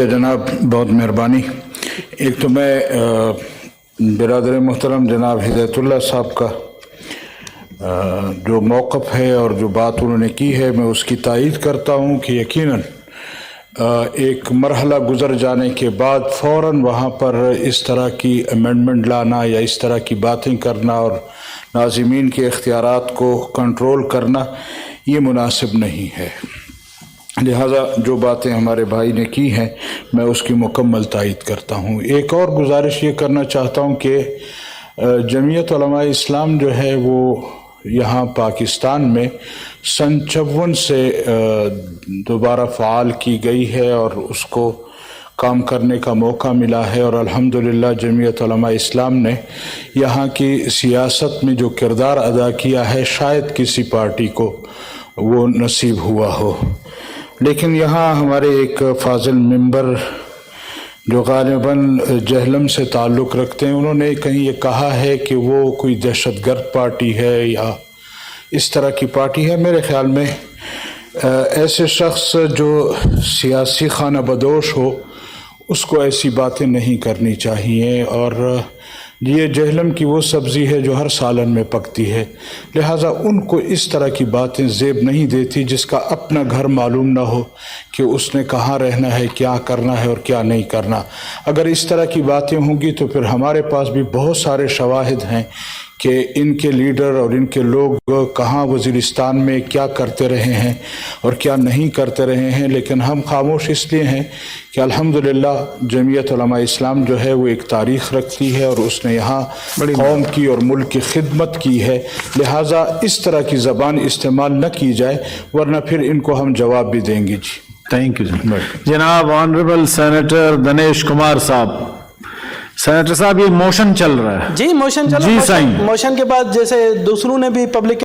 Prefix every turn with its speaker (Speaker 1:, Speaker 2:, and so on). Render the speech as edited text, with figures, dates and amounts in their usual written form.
Speaker 1: जनाब बहुत मेहरबानी। एक तो मैं बिरादर मोहतरम जनाब हिदायतुल्लाह साहब का जो मौक़िफ़ है और जो बात उन्होंने की है मैं उसकी तायीद करता हूँ कि यकीनन एक मरहला गुज़र जाने के बाद फ़ौरन वहाँ पर इस तरह की अमेंडमेंट लाना या इस तरह की बातें करना और नाज़िमीन के इख्तियारात को कंट्रोल करना ये मुनासिब नहीं है। लिहाजा जो बातें हमारे भाई ने की हैं मैं उसकी मुकम्मल तायीद करता हूँ। एक और गुजारिश ये करना चाहता हूँ कि जमीयत उलमा इस्लाम जो है वो यहाँ पाकिस्तान में सन 54 से दोबारा फ़ाल की गई है और उसको काम करने का मौका मिला है और अल्हम्दुलिल्लाह जमीयत उलमा इस्लाम ने यहाँ की सियासत में जो किरदार अदा किया है शायद किसी पार्टी को वो नसीब हुआ हो। लेकिन यहाँ हमारे एक फाजिल मेंबर जो ग़ालिबन जहलम से ताल्लुक़ रखते हैं उन्होंने कहीं ये कहा है कि वो कोई दहशतगर्द पार्टी है या इस तरह की पार्टी है। मेरे ख़्याल में ऐसे शख्स जो सियासी खाना बदोश हो उसको ऐसी बातें नहीं करनी चाहिए और ये जहलम की वो सब्ज़ी है जो हर सालन में पकती है। लिहाजा उनको इस तरह की बातें ज़ेब नहीं देती जिसका अपना घर मालूम ना हो कि उसने कहाँ रहना है, क्या करना है और क्या नहीं करना। अगर इस तरह की बातें होंगी तो फिर हमारे पास भी बहुत सारे शवाहिद हैं कि इनके लीडर और इनके लोग कहाँ वज़ीरिस्तान में क्या करते रहे हैं और क्या नहीं करते रहे हैं। लेकिन हम खामोश इसलिए हैं कि अल्हम्दुलिल्लाह जमीयत उलमा इस्लाम जो है वो एक तारीख़ रखती है और उसने यहाँ कौम की और मुल्क की खिदमत की है। लिहाजा इस तरह की ज़बान इस्तेमाल न की जाए वरना फिर इनको हम जवाब भी देंगे। जी
Speaker 2: थैंक यू जनाब। ऑनरेबल सेनेटर दिनेश कुमार साहब। सेनेटर साहब ये मोशन चल रहा है।
Speaker 3: जी मोशन चल रहा है। मोशन के बाद जैसे दूसरों ने भी पब्लिक